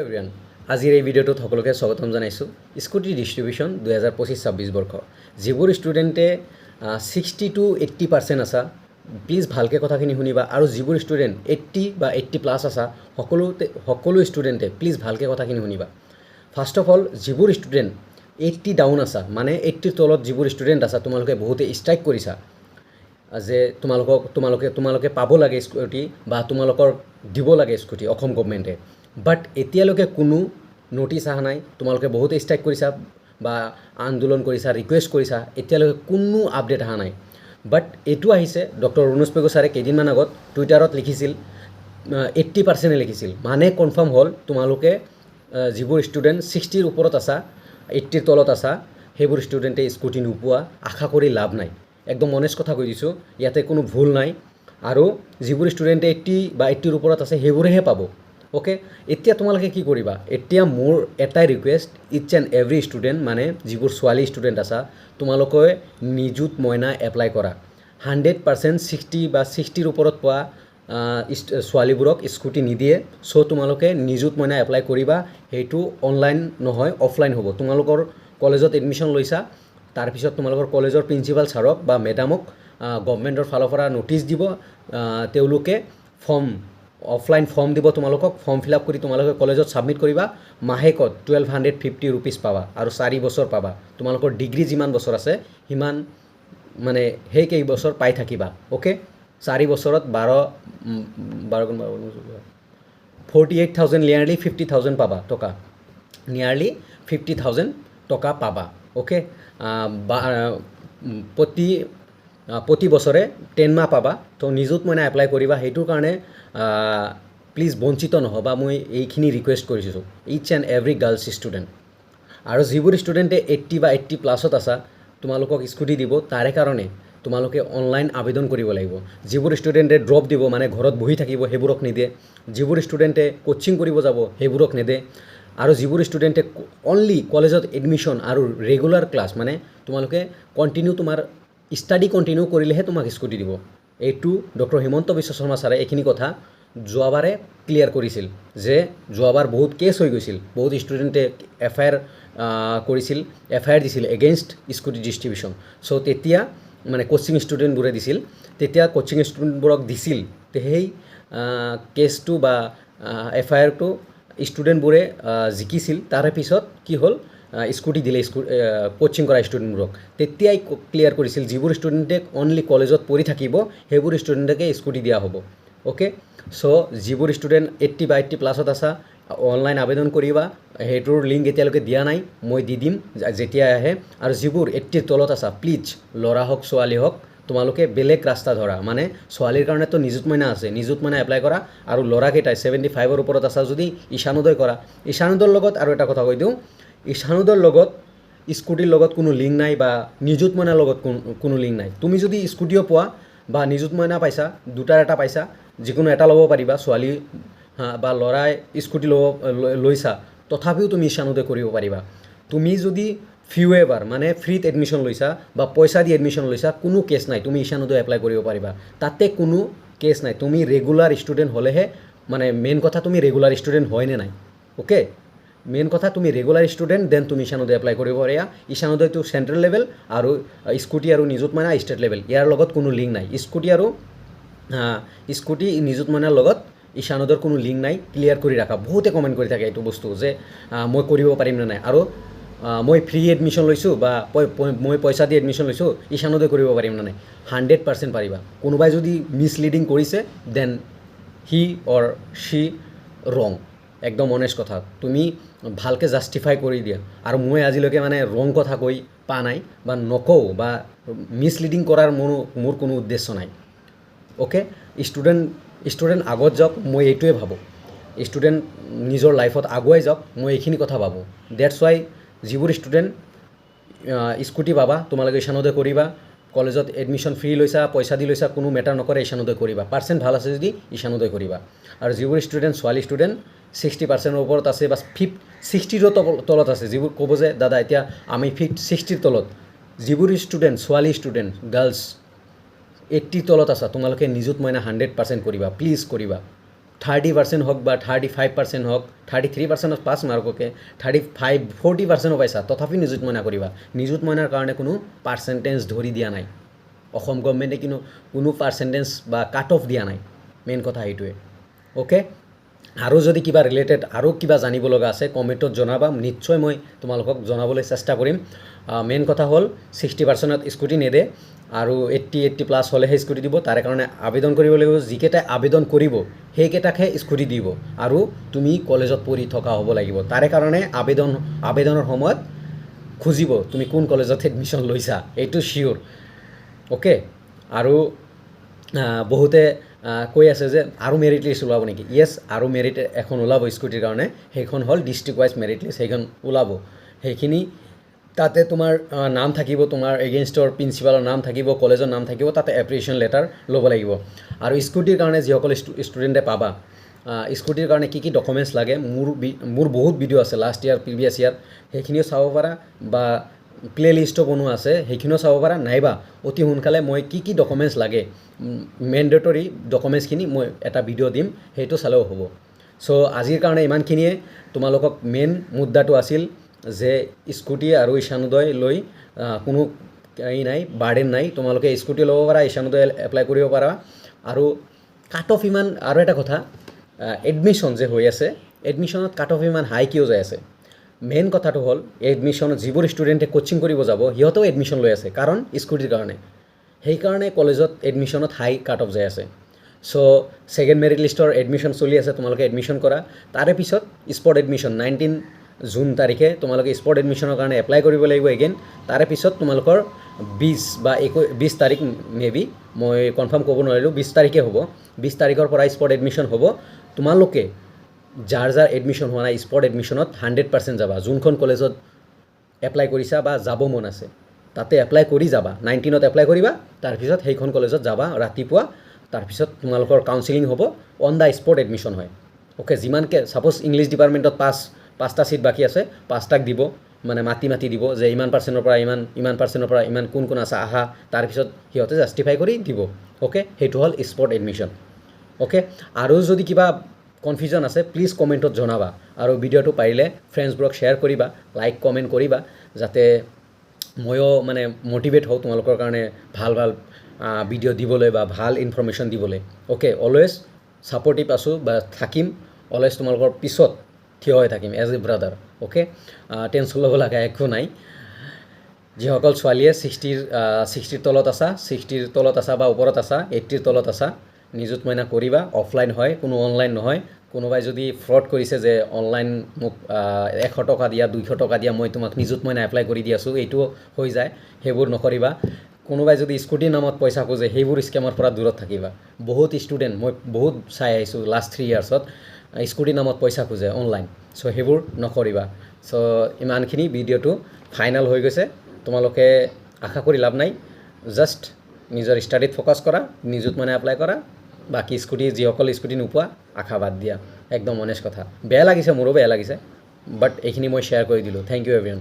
Everyone আজিৰ এই ভিডিঅ'টোত সকলোকে স্বাগতম জনাইছোঁ। স্কুটি ডিষ্ট্ৰিবিউশ্যন 2025-26 বৰ্ষ যিবোৰ ষ্টুডেণ্টে 60 to 80% আছা প্লিজ ভালকৈ কথাখিনি শুনিবা, আৰু যিবোৰ ষ্টুডেণ্ট 80 বা 80+ আছা সকলো ষ্টুডেণ্টে প্লিজ ভালকৈ কথাখিনি শুনিবা। ফাৰ্ষ্ট অফ অল, যিবোৰ ষ্টুডেণ্ট 80 ডাউন আছা মানে 80ৰ তলত যিবোৰ ষ্টুডেণ্ট আছা, তোমালোকে বহুতে ষ্ট্ৰাইক কৰিছা যে তোমালোকে পাব লাগে স্কুটি বা তোমালোকৰ দিব লাগে স্কুটি অসম গভৰ্ণমেণ্টে। বাট এতিয়ালৈকে কোনো ন'টিছ অহা নাই। তোমালোকে বহুতে ষ্ট্ৰাইক কৰিছা বা আন্দোলন কৰিছা, ৰিকুৱেষ্ট কৰিছা, এতিয়ালৈকে কোনো আপডেট অহা নাই। বাট এইটো আহিছে, ডক্টৰ ৰণোজ পেগু ছাৰে কেইদিনমান আগত টুইটাৰত লিখিছিল 80% লিখিছিল, মানে কনফাৰ্ম হ'ল তোমালোকে যিবোৰ ষ্টুডেণ্ট 60ৰ ওপৰত আছা, 80ৰ তলত আছা, সেইবোৰ ষ্টুডেণ্টে স্কুটি নোপোৱা। আশা কৰি লাভ নাই, একদম অনেষ্ট কথা কৈ দিছোঁ, ইয়াতে কোনো ভুল নাই। আৰু যিবোৰ ষ্টুডেণ্টে 80 বা 80ৰ ওপৰত আছে সেইবোৰেহে পাব। অ'কে, এতিয়া তোমালোকে কি কৰিবা? এতিয়া মোৰ এটাই request, each and every student, মানে যিবোৰ ছোৱালী ষ্টুডেণ্ট আছা, তোমালোকে নিযুত মইনা এপ্লাই কৰা। 100% 60 বা 60ৰ ওপৰত পোৱা ছোৱালীবোৰক স্কুটি নিদিয়ে। চ' তোমালোকে নিযুত মইনা এপ্লাই কৰিবা। সেইটো অনলাইন নহয়, অফলাইন হ'ব। তোমালোকৰ কলেজত এডমিশ্যন লৈছা, তাৰপিছত তোমালোকৰ কলেজৰ প্ৰিন্সিপাল ছাৰক বা মেডামক গভৰ্ণমেণ্টৰ ফালৰ পৰা ন'টিছ দিব। তেওঁলোকে অফলাইন ফৰ্ম দিব তোমালোকক। ফৰ্ম ফিল আপ কৰি তোমালোকে কলেজত ছাবমিট কৰিবা। মাহেকত 1250 ৰুপিজ পাবা আৰু 4 বছৰ পাবা। তোমালোকৰ ডিগ্ৰী যিমান বছৰ আছে সিমান মানে সেই কেইবছৰ পাই থাকিবা। অ'কে, 4 বছৰত 48,000 নিয়াৰলি 50,000 পাবা টকা, নিয়াৰলি 50,000 টকা পাবা। অ'কে, প্ৰতি বছৰে 10 মাহ পাবা। তো নিযুত মইনা এপ্লাই কৰিবা। সেইটোৰ কাৰণে প্লিজ বঞ্চিত নহ'বা, মই এইখিনি ৰিকুৱেষ্ট কৰিছোঁ each and every girls student. আৰু যিবোৰ ষ্টুডেণ্টে 80 বা 80+ আছা, তোমালোকক স্কুটি দিব, তাৰে কাৰণে তোমালোকে অনলাইন আবেদন কৰিব লাগিব। যিবোৰ ষ্টুডেণ্টে ড্ৰপ দিব মানে ঘৰত বহি থাকিব, সেইবোৰক নিদিয়ে। যিবোৰ ষ্টুডেণ্টে কোচিং কৰিব যাব সেইবোৰক নিদিয়ে। আৰু যিবোৰ ষ্টুডেণ্টে অনলি কলেজত এডমিশ্যন আৰু ৰেগুলাৰ ক্লাছ, মানে তোমালোকে তোমাৰ ষ্টাডি কণ্টিনিউ কৰিলেহে তোমাক স্কুটি দিব। এইটো ডক্টৰ হিমন্ত বিশ্ব শৰ্মা ছাৰে এইখিনি কথা যোৱাবাৰে ক্লিয়াৰ কৰিছিল যে যোৱাবাৰ বহুত কেছ হৈ গৈছিল, বহুত ষ্টুডেণ্টে FIR কৰিছিল, FIR দিছিল এগেইনষ্ট স্কুটি ডিষ্ট্ৰিবিউশ্যন। চ' তেতিয়া মানে কোচিং ষ্টুডেণ্টবোৰে দিছিল, তেতিয়া কোচিং ষ্টুডেণ্টবোৰক দিছিল। সেই কেছটো বা FIRটো ষ্টুডেণ্টবোৰে জিকিছিল। তাৰে পিছত কি হ'ল, স্কুটি দিলে কোচিং কৰা ষ্টুডেণ্টবোৰক। তেতিয়াই ক্লিয়াৰ কৰিছিল যিবোৰ ষ্টুডেণ্টে অনলি কলেজত পঢ়ি থাকিব সেইবোৰ ষ্টুডেণ্টকে স্কুটি দিয়া হ'ব। অ'কে, চ' যিবোৰ ষ্টুডেণ্ট 80 বা 80+ আছা, অনলাইন আবেদন কৰিবা। সেইটোৰ লিংক এতিয়ালৈকে দিয়া নাই, মই দি দিম যেতিয়া আহে। আৰু যিবোৰ 80ৰ তলত আছা, প্লিজ ল'ৰা হওক ছোৱালী হওক, তোমালোকে বেলেগ ৰাস্তা ধৰা। মানে ছোৱালীৰ কাৰণেতো নিযুত মইনা আছে, নিযুত মইনা এপ্লাই কৰা। আৰু ল'ৰাকেইটাই 75ৰ ওপৰত আছা যদি ঈশানোদয় কৰা। ঈশানোদয়ৰ লগত আৰু এটা কথা কৈ দিওঁ, ঈশানোদয়ৰ লগত স্কুটিৰ লগত কোনো লিংক নাই বা নিযুত মইনাৰ লগত কোনো লিংক নাই। তুমি যদি স্কুটিও পোৱা বা নিযুত মইনা পাইছা, দুটাৰ এটা পাইছা, যিকোনো এটা ল'ব পাৰিবা। ছোৱালী বা ল'ৰাই স্কুটি লৈছা, তথাপিও তুমি ঈশানোদয় কৰিব পাৰিবা। তুমি যদি এবাৰ মানে ফ্ৰীত এডমিশ্যন লৈছা বা পইচা দি এডমিশ্যন লৈছা, কোনো কেছ নাই, তুমি ঈশানোদয় এপ্লাই কৰিব পাৰিবা। তাতে কোনো কেছ নাই। তুমি ৰেগুলাৰ ষ্টুডেণ্ট হ'লেহে, মানে মেইন কথা তুমি ৰেগুলাৰ ষ্টুডেণ্ট হয় নে নাই। অ'কে, মেইন কথা তুমি ৰেগুলাৰ ষ্টুডেণ্ট, দেন তুমি ঈশানোদয় এপ্লাই কৰিব পাৰিবা। ঈশানোদয়টো চেণ্ট্ৰেল লেভেল আৰু স্কুটি আৰু নিযুত মইনা ষ্টেট লেভেল, ইয়াৰ লগত কোনো লিংক নাই। স্কুটি নিযুত মইনাৰ লগত ঈশানোদয়ৰ কোনো লিংক নাই। ক্লিয়াৰ কৰি ৰাখা। বহুতে কমেণ্ট কৰি থাকে এইটো বস্তু যে মই কৰিব পাৰিম নে নাই, আৰু মই ফ্ৰী এডমিশ্যন লৈছোঁ বা মই পইচা দি এডমিশ্যন লৈছোঁ, ঈশানোদয় কৰিব পাৰিম নে নাই। 100% পাৰিবা। কোনোবাই যদি মিছলিডিং কৰিছে, দেন হি অৰ শ্বি ৰং। একদম অনেষ্ট কথা, তুমি ভালকৈ জাষ্টিফাই কৰি দিয়া। আৰু মই আজিলৈকে মানে ৰং কথা কৈ পোৱা নাই বা নকওঁ, বা মিছলিডিং কৰাৰ মোৰ কোনো উদ্দেশ্য নাই। অ'কে, ষ্টুডেণ্ট আগত যাওক, মই এইটোৱে ভাবোঁ। ষ্টুডেণ্ট নিজৰ লাইফত আগুৱাই যাওক, মই এইখিনি কথা ভাবোঁ। ডেটছ ৱাই যিবোৰ ষ্টুডেণ্ট স্কুটি পাবা, তোমালোকে ঈশানোদয় কৰিবা। কলেজত এডমিশ্যন ফ্ৰী লৈছা, পইচা দি লৈছা, কোনো মেটাৰ নকৰে, ঈশানোদয় কৰিবা। পাৰ্চেণ্ট ভাল আছে যদি ঈশানোদয় কৰিবা। আৰু যিবোৰ ষ্টুডেণ্ট ছোৱালী ষ্টুডেণ্ট 60%ৰ ওপৰত আছে বা 60ৰ তলত আছে, যিবোৰ ক'ব যে দাদা এতিয়া আমি 60ৰ তলত, যিবোৰ ষ্টুডেণ্ট ছোৱালী ষ্টুডেণ্ট গাৰ্লছ 80ৰ তলত আছা, তোমালোকে নিযুত মইনা 100% কৰিবা, প্লিজ কৰিবা। 30% হওক বা 35% হওক 33% পাছ মাৰ্ককে 40% পাইছা তথাপি নিযুত মইনা কৰিবা নিযুত মইনাৰ কাৰণে কোনো পাৰ্চেণ্টেজ ধৰি দিয়া নাই অসম গভৰ্ণমেণ্টে কোনো পাৰ্চেণ্টেজ বা কাট অফ দিয়া নাই মেইন কথা সেইটোৱে অ'কে আৰু যদি কিবা ৰিলেটেড আৰু কিবা জানিব লগা আছে কমেণ্টত জনাবা নিশ্চয় মই তোমালোকক জনাবলৈ চেষ্টা কৰিম মেইন কথা হ'ল 60%ত স্কুটি নেদে আৰু 80 প্লাছ হ'লেহে স্কুটি দিব তাৰে কাৰণে আবেদন কৰিব লাগিব যিকেইটাই আবেদন কৰিব সেইকেইটাকহে স্কুটি দিব আৰু তুমি কলেজত পঢ়ি থকা হ'ব লাগিব তাৰে কাৰণে আবেদনৰ সময়ত খুজিব তুমি কোন কলেজত এডমিশ্যন লৈছা এইটো চিয়'ৰ অ'কে আৰু বহুতে কৈ আছে যে আৰু মেৰিট লিষ্ট ওলাব নেকি য়েছ আৰু মেৰিট এখন ওলাব স্কুটিৰ কাৰণে সেইখন হ'ল ডিষ্ট্ৰিক্ট ৱাইজ মেৰিট লিষ্ট সেইখন ওলাব সেইখিনি তাতে তোমাৰ নাম থাকিব তোমাৰ এগেইনষ্টৰ প্ৰিন্সিপালৰ নাম থাকিব কলেজৰ নাম থাকিব তাতে এপ্ৰিচিয়েশ্যন লেটাৰ ল'ব লাগিব আৰু স্কুটিৰ কাৰণে যিসকল ষ্টুডেণ্টে পাবা স্কুটিৰ কাৰণে কি ডকুমেণ্টছ লাগে মোৰ বহুত ভিডিঅ' আছে লাষ্ট ইয়াৰ প্ৰিভিয়াছ ইয়াৰ সেইখিনিও চাব পাৰা বা প্লে লিষ্টো বনোৱা আছে সেইখিনিও চাব পাৰা নাইবা অতি সোনকালে মই কি ডকুমেণ্টছ লাগে মেণ্ডেটৰী ডকুমেণ্টছখিনি মই এটা ভিডিঅ' দিম সেইটো চালেও হ'ব চ' আজিৰ কাৰণে ইমানখিনিয়ে তোমালোকক মেইন মুদ্দাটো আছিল যে স্কুটি আৰু ঈশানোদয় লৈ কোনো নাই বাৰ্ডেন নাই তোমালোকে স্কুটি ল'ব পাৰা ঈশানোদয় এপ্লাই কৰিব পাৰা আৰু কাট অফ ইমান আৰু এটা কথা এডমিশ্যন যে হৈ আছে এডমিশ্যনত কাট অফ ইমান হাই কিয় যায় আছে মেইন কথাটো হ'ল এডমিশ্যনত যিবোৰ ষ্টুডেণ্টে কোচিং কৰিব যাব সিহঁতেও এডমিশ্যন লৈ আছে কাৰণ স্কুটিৰ কাৰণে সেইকাৰণে কলেজত এডমিশ্যনত হাই কাট অফ যায় আছে চ' ছেকেণ্ড মেৰিট লিষ্টৰ এডমিশ্যন চলি আছে তোমালোকে এডমিশ্যন কৰা তাৰে পিছত স্পট এডমিশ্যন 19 জুন তাৰিখে তোমালোকে স্পট এডমিশ্যনৰ কাৰণে এপ্লাই কৰিব লাগিব এগেইন তাৰে পিছত তোমালোকৰ 20 বা 21 তাৰিখ মেবি মই কনফাৰ্ম ক'ব নোৱাৰিলোঁ 20 তাৰিখে হ'ব 20 তাৰিখৰ পৰা স্পট এডমিশ্যন হ'ব তোমালোকে যাৰ এডমিশ্যন হোৱা নাই স্পট এডমিশ্যনত 100% যাবা যোনখন কলেজত এপ্লাই কৰিছা বা যাব মন আছে তাতে এপ্লাই কৰি যাবা 19ত এপ্লাই কৰিবা তাৰপিছত সেইখন কলেজত যাবা ৰাতিপুৱা তাৰপিছত তোমালোকৰ কাউন্সেলিং হ'ব অন দ্য স্পট এডমিশ্যন হয় অ'কে যিমানকৈ ছাপ'জ ইংলিছ ডিপাৰ্টমেণ্টত 5টা ছিট বাকী আছে 5টাক দিব মানে মাতি দিব যে ইমান পাৰ্চেণ্টৰ পৰা ইমান পাৰ্চেণ্টৰ পৰা ইমান কোন আছে আহা তাৰপিছত সিহঁতে জাষ্টিফাই কৰি দিব অ'কে সেইটো হ'ল স্পট এডমিশ্যন অ'কে আৰু যদি কিবা কনফিউজন আছে প্লিজ কমেণ্টত জনাবা আৰু ভিডিঅ'টো পাৰিলে ফ্ৰেণ্ডছবোৰক শ্বেয়াৰ কৰিবা লাইক কমেণ্ট কৰিবা যাতে ময়ো মানে মটিভেট হওঁ তোমালোকৰ কাৰণে ভাল ভিডিঅ' দিবলৈ বা ভাল ইনফৰমেশ্যন দিবলৈ অ'কে অলৱেজ ছাপৰ্টিভ আছোঁ বা থাকিম অলৱেজ তোমালোকৰ পিছত থিয় হৈ থাকিম as a brother okay tension ল'ব লগা একো নাই যিসকল ছোৱালীয়ে 60ৰ তলত আছা 60ৰ তলত আছা বা ওপৰত আছা 80ৰ তলত আছা নিযুত মইনা কৰিবা অফলাইন হয় কোনো অনলাইন নহয় কোনোবাই যদি ফ্ৰড কৰিছে যে অনলাইন মোক 100 টকা দিয়া 200 টকা দিয়া মই তোমাক নিযুত মইনা এপ্লাই কৰি দি আছোঁ এইটো হৈ যায় সেইবোৰ নকৰিবা কোনোবাই যদি স্কুটিৰ নামত পইচা খোজে সেইবোৰ স্কেমৰ পৰা দূৰত থাকিবা বহুত ষ্টুডেণ্ট মই বহুত চাই আহিছোঁ লাষ্ট 3 ইয়াৰ্ছত স্কুটিৰ নামত পইচা খোজে অনলাইন চ' সেইবোৰ নকৰিবা চ' ইমানখিনি ভিডিঅ'টো ফাইনেল হৈ গৈছে তোমালোকে আশা কৰি লাভ নাই জাষ্ট নিজৰ ষ্টাডিত ফ'কাছ কৰা নিযুত মইনা এপ্লাই কৰা বাকী যিসকল স্কুটি নোপোৱা আশা বাদ দিয়া একদম অনেষ্ট কথা বেয়া লাগিছে মোৰো বেয়া লাগিছে বাট এইখিনি মই শ্বেয়াৰ কৰি দিলোঁ থেংক ইউ এভৰিৱান